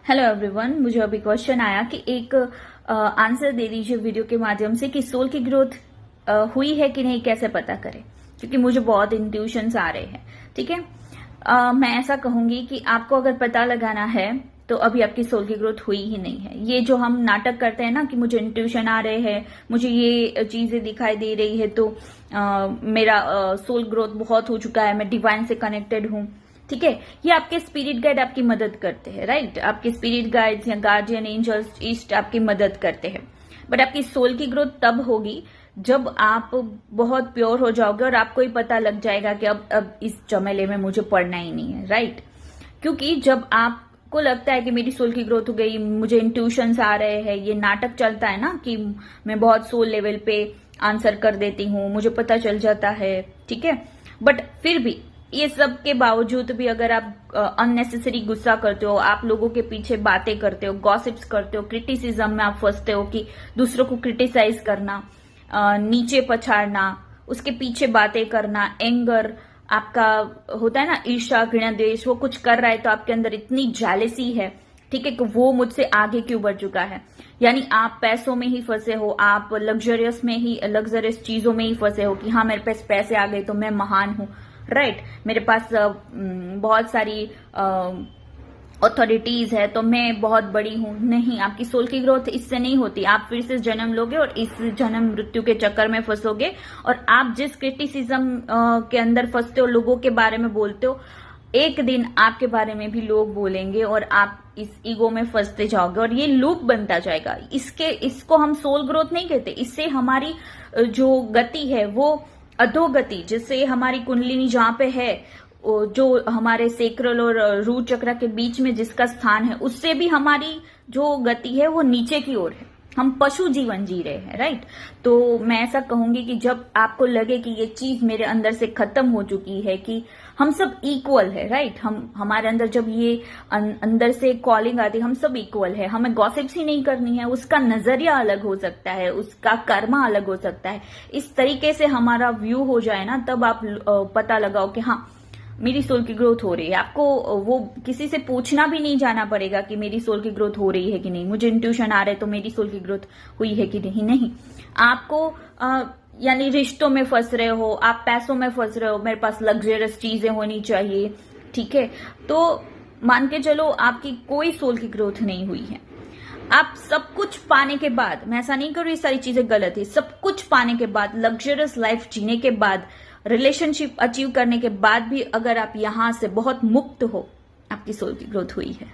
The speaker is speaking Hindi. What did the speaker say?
हेलो एवरीवन, मुझे अभी क्वेश्चन आया कि एक आंसर दे दीजिए वीडियो के माध्यम से कि सोल की ग्रोथ हुई है कि नहीं, कैसे पता करें, क्योंकि मुझे बहुत इंट्यूशंस आ रहे हैं। ठीक है, मैं ऐसा कहूंगी कि आपको अगर पता लगाना है तो अभी आपकी सोल की ग्रोथ हुई ही नहीं है। ये जो हम नाटक करते हैं ना कि मुझे इंट्यूशन आ रहे हैं, मुझे ये चीजें दिखाई दे रही है, तो मेरा सोल ग्रोथ बहुत हो चुका है, मैं डिवाइन से कनेक्टेड हूं। ठीक है, ये आपके स्पिरिट गाइड आपकी मदद करते हैं, राइट। आपके स्पिरिट गाइड्स या गार्जियन एंजल्स ईस्ट आपकी मदद करते हैं। बट आपकी सोल की ग्रोथ तब होगी जब आप बहुत प्योर हो जाओगे और आपको ही पता लग जाएगा कि अब इस झमेले में मुझे पड़ना ही नहीं है, राइट। क्योंकि जब आपको लगता है कि मेरी सोल की ग्रोथ हो गई, मुझे इंट्यूशंस आ रहे हैं, ये नाटक चलता है ना कि मैं बहुत सोल लेवल पे आंसर कर देती हूँ, मुझे पता चल जाता है, ठीक है। बट फिर भी ये सब के बावजूद भी अगर आप अननेसेसरी गुस्सा करते हो, आप लोगों के पीछे बातें करते हो, गॉसिप्स करते हो, क्रिटिसिज्म में आप फंसते हो कि दूसरों को क्रिटिसाइज करना, नीचे पछाड़ना, उसके पीछे बातें करना, एंगर आपका होता है ना, ईर्ष्या, घृणा, द्वेष, वो कुछ कर रहा है तो आपके अंदर इतनी जेलेसी है, ठीक है, कि वो मुझसे आगे क्यों बढ़ चुका है। यानी आप पैसों में ही फंसे हो, आप लग्जरियस चीजों में ही फंसे हो कि हाँ मेरे पास पैसे आ गए तो मैं महान हूं, राइट। मेरे पास बहुत सारी अथॉरिटीज है तो मैं बहुत बड़ी हूं। नहीं, आपकी सोल की ग्रोथ इससे नहीं होती। आप फिर से जन्म लोगे और इस जन्म मृत्यु के चक्कर में फंसोगे, और आप जिस क्रिटिसिज्म के अंदर फंसते हो, लोगों के बारे में बोलते हो, एक दिन आपके बारे में भी लोग बोलेंगे और आप इस ईगो में फंसते जाओगे और ये लूप बनता जाएगा। इसको हम सोल ग्रोथ नहीं कहते। इससे हमारी जो गति है वो अधोगति, जिससे हमारी कुंडलिनी जहां पे है, जो हमारे सेक्रल और रूट चक्र के बीच में जिसका स्थान है, उससे भी हमारी जो गति है वो नीचे की ओर है। हम पशु जीवन जी रहे हैं, राइट। तो मैं ऐसा कहूंगी कि जब आपको लगे कि ये चीज मेरे अंदर से खत्म हो चुकी है, कि हम सब इक्वल है, राइट, हमारे अंदर जब ये अंदर से कॉलिंग आती है, हम सब इक्वल है, हमें गॉसिप्स ही नहीं करनी है, उसका नजरिया अलग हो सकता है, उसका कर्मा अलग हो सकता है, इस तरीके से हमारा व्यू हो जाए ना, तब आप पता लगाओ कि हाँ मेरी सोल की ग्रोथ हो रही है। आपको वो किसी से पूछना भी नहीं जाना पड़ेगा कि मेरी सोल की ग्रोथ हो रही है कि नहीं, मुझे इंट्यूशन आ रहा है तो मेरी सोल की ग्रोथ हुई है कि नहीं। आपको यानी रिश्तों में फंस रहे हो, आप पैसों में फंस रहे हो, मेरे पास लग्जरियस चीजें होनी चाहिए, ठीक है, तो मान के चलो आपकी कोई सोल की ग्रोथ नहीं हुई है। आप सब कुछ पाने के बाद, मैं ऐसा नहीं करूँ ये सारी चीजें गलत है, सब कुछ पाने के बाद, लग्जरियस लाइफ जीने के बाद, रिलेशनशिप अचीव करने के बाद भी अगर आप यहां से बहुत मुक्त हो, आपकी सोल की ग्रोथ हुई है।